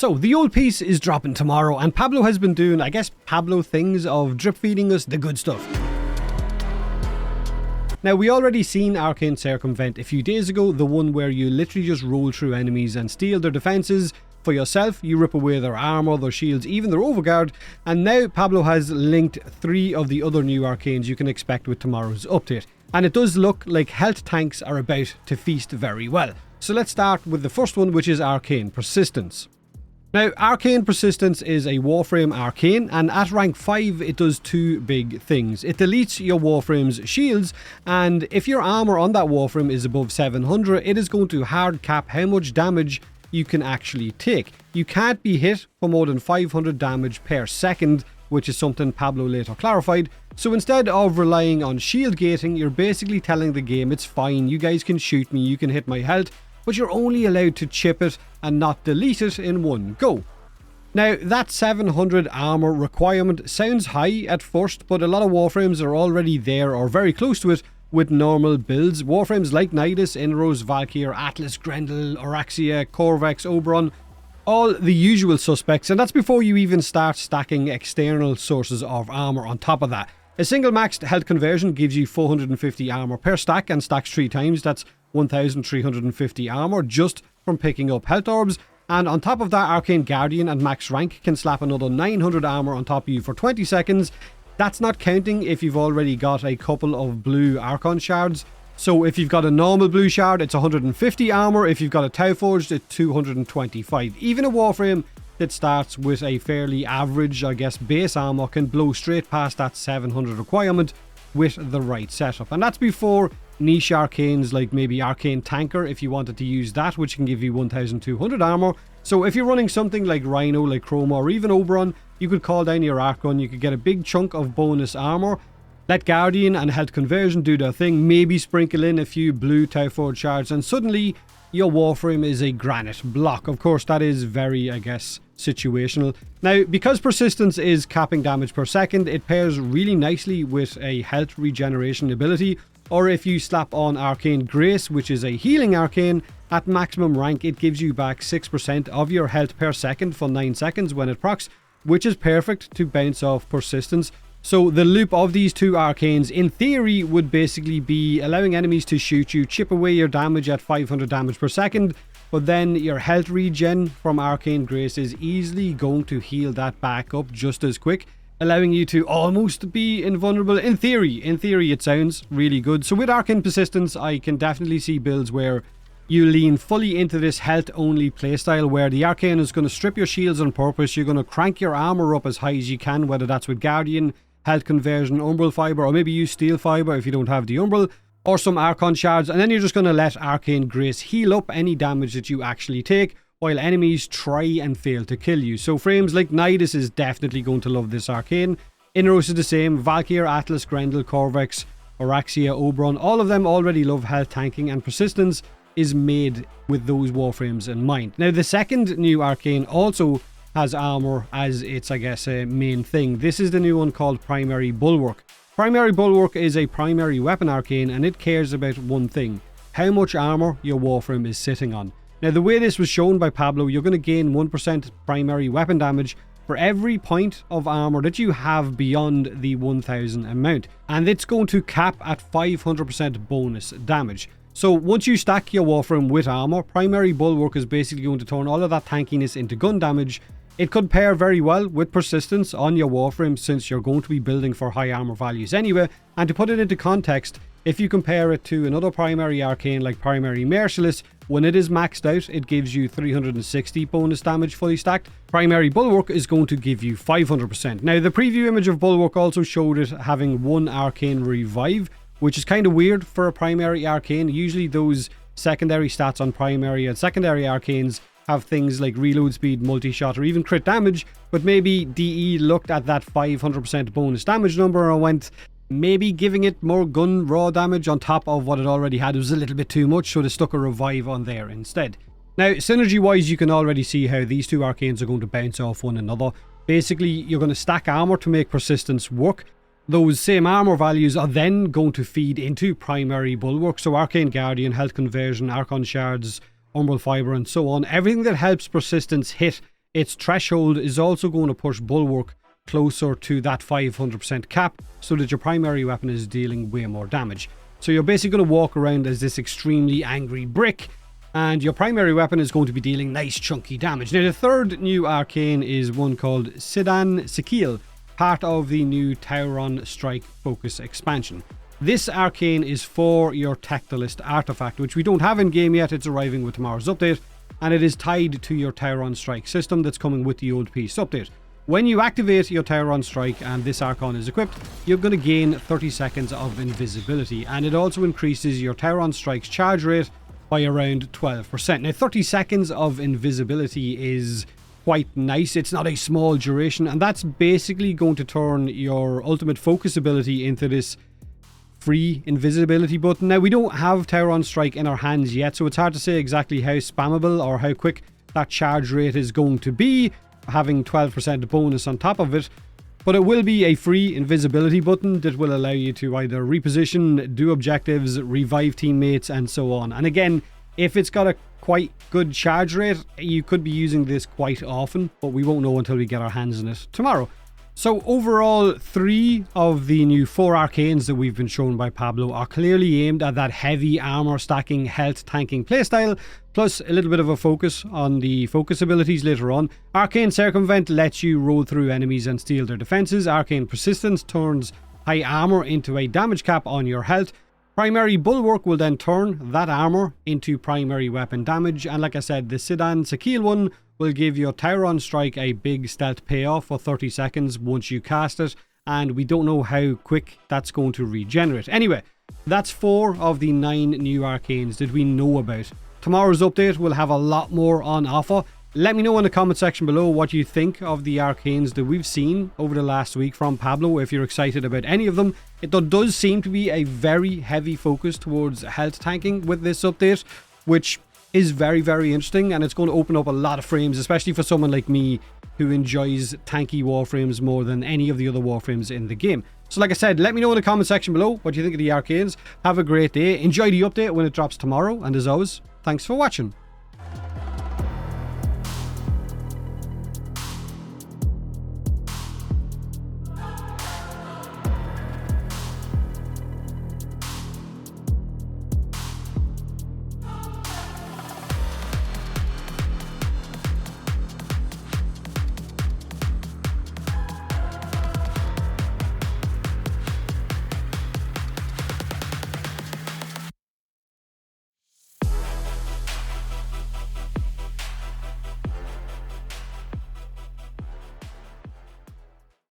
So, the old piece is dropping tomorrow, and Pablo has been doing, I guess, Pablo things of drip feeding us the good stuff. Now, we already seen Arcane Circumvent a few days ago, the one where you literally just roll through enemies and steal their defenses for yourself. You rip away their armor, their shields, even their overguard, and now Pablo has linked 3 of the other new arcanes you can expect with tomorrow's update. And it does look like health tanks are about to feast very well. So let's start with the first one, which is Arcane Persistence. Now, Arcane Persistence is a Warframe arcane, and at rank 5 it does 2 big things. It deletes your Warframe's shields, and if your armor on that Warframe is above 700, it is going to hard cap how much damage you can actually take. You can't be hit for more than 500 damage per second, which is something Pablo later clarified. So instead of relying on shield gating, you're basically telling the game it's fine, you guys can shoot me, you can hit my health, but you're only allowed to chip it and not delete it in one go. Now, that 700 armor requirement sounds high at first, but a lot of Warframes are already there or very close to it with normal builds. Warframes like Nidus, Inaros, Valkyr, Atlas, Grendel, Oraxis, Qorvex, Oberon, all the usual suspects, and that's before you even start stacking external sources of armor on top of that. A single maxed health conversion gives you 450 armor per stack and stacks 3 times. That's 1350 armor just from picking up health orbs, and on top of that, Arcane Guardian and max rank can slap another 900 armor on top of you for 20 seconds. That's not counting if you've already got a couple of blue Archon shards. So if you've got a normal blue shard, it's 150 armor. If you've got a Tau Forged, it's 225. Even a Warframe that starts with a fairly average, I guess, base armor can blow straight past that 700 requirement with the right setup. And that's before niche arcanes like maybe Arcane Tanker, if you wanted to use that, which can give you 1200 armor. So if you're running something like Rhino, like Chroma, or even Oberon, you could call down your Archon, you could get a big chunk of bonus armor, let Guardian and health conversion do their thing, maybe sprinkle in a few blue Tau Forged shards, and suddenly your Warframe is a granite block. Of course, that is very, I guess, situational. Now, because Persistence is capping damage per second, it pairs really nicely with a health regeneration ability, or if you slap on Arcane Grace, which is a healing arcane, at maximum rank it gives you back 6% of your health per second for 9 seconds when it procs, which is perfect to bounce off Persistence. So the loop of these 2 arcanes in theory would basically be allowing enemies to shoot you, chip away your damage at 500 damage per second, but then your health regen from Arcane Grace is easily going to heal that back up just as quick, allowing you to almost be invulnerable. In theory it sounds really good. So with Arcane Persistence, I can definitely see builds where you lean fully into this health only playstyle, where the arcane is going to strip your shields on purpose. You're going to crank your armor up as high as you can, whether that's with Guardian, health conversion, Umbral Fiber, or maybe use Steel Fiber if you don't have the Umbral, or some Archon shards, and then you're just going to let Arcane Grace heal up any damage that you actually take, while enemies try and fail to kill you. So frames like Nidus is definitely going to love this arcane. Inaros is the same. Valkyr, Atlas, Grendel, Qorvex, Oraxis, Oberon, all of them already love health tanking, and Persistence is made with those Warframes in mind. Now, the second new arcane also has armor as its, I guess, main thing. This is the new one called Primary Bulwark. Primary Bulwark is a primary weapon arcane, and it cares about one thing: how much armor your Warframe is sitting on. Now, the way this was shown by Pablo, you're going to gain 1% primary weapon damage for every point of armor that you have beyond the 1000 amount, and it's going to cap at 500% bonus damage. So once you stack your Warframe with armor, Primary Bulwark is basically going to turn all of that tankiness into gun damage. It could pair very well with Persistence on your Warframe, since you're going to be building for high armor values anyway. And to put it into context, if you compare it to another primary arcane like Primary Merciless, when it is maxed out, it gives you 360 bonus damage fully stacked. Primary Bulwark is going to give you 500%. Now, the preview image of Bulwark also showed it having 1 arcane revive, which is kind of weird for a primary arcane. Usually those secondary stats on primary and secondary arcanes have things like reload speed, multi-shot, or even crit damage, but maybe DE looked at that 500% bonus damage number and went, maybe giving it more gun raw damage on top of what it already had was a little bit too much, so they stuck a revive on there instead. Now, synergy wise, you can already see how these 2 arcanes are going to bounce off one another. Basically, you're going to stack armor to make Persistence work. Those same armor values are then going to feed into Primary Bulwark, so Arcane Guardian, health conversion, Archon shards, Umbral Fiber, and so on. Everything that helps Persistence hit its threshold is also going to push Bulwark closer to that 500% cap so that your primary weapon is dealing way more damage. So you're basically going to walk around as this extremely angry brick, and your primary weapon is going to be dealing nice chunky damage. Now the third new arcane is one called Zid-an Sek-eel, part of the new Tauron Strike focus expansion. This arcane is for your Tactilist artifact, which we don't have in game yet. It's arriving with tomorrow's update, and it is tied to your Tauron Strike system that's coming with the old peace update. When you activate your Tauron Strike and this Arcane is equipped, you're going to gain 30 seconds of invisibility, and it also increases your Tauron Strike's charge rate by around 12%. Now 30 seconds of invisibility is quite nice. It's not a small duration, and that's basically going to turn your ultimate focus ability into this free invisibility button. Now we don't have Tauron Strike in our hands yet, so it's hard to say exactly how spammable or how quick that charge rate is going to be, having 12% bonus on top of it, but it will be a free invisibility button that will allow you to either reposition, do objectives, revive teammates, and so on. And again, if it's got a quite good charge rate, you could be using this quite often, but we won't know until we get our hands on it tomorrow. So overall, 3 of the new 4 arcanes that we've been shown by Pablo are clearly aimed at that heavy armor stacking, health tanking playstyle, plus a little bit of a focus on the focus abilities later on. Arcane Circumvent lets you roll through enemies and steal their defenses. Arcane Persistence turns high armor into a damage cap on your health. Primary Bulwark will then turn that armor into primary weapon damage, and like I said, the Zid-an Sek-eel one will give your Tauron Strike a big stealth payoff for 30 seconds once you cast it, and we don't know how quick that's going to regenerate. Anyway, that's 4 of the 9 new arcanes that we know about. Tomorrow's update will have a lot more on offer. Let me know in the comment section below what you think of the arcanes that we've seen over the last week from Pablo, if you're excited about any of them. It does seem to be a very heavy focus towards health tanking with this update, which is very, very interesting, and it's going to open up a lot of frames, especially for someone like me who enjoys tanky warframes more than any of the other warframes in the game. So like I said, let me know in the comment section below what you think of the arcanes. Have a great day. Enjoy the update when it drops tomorrow, and as always, thanks for watching.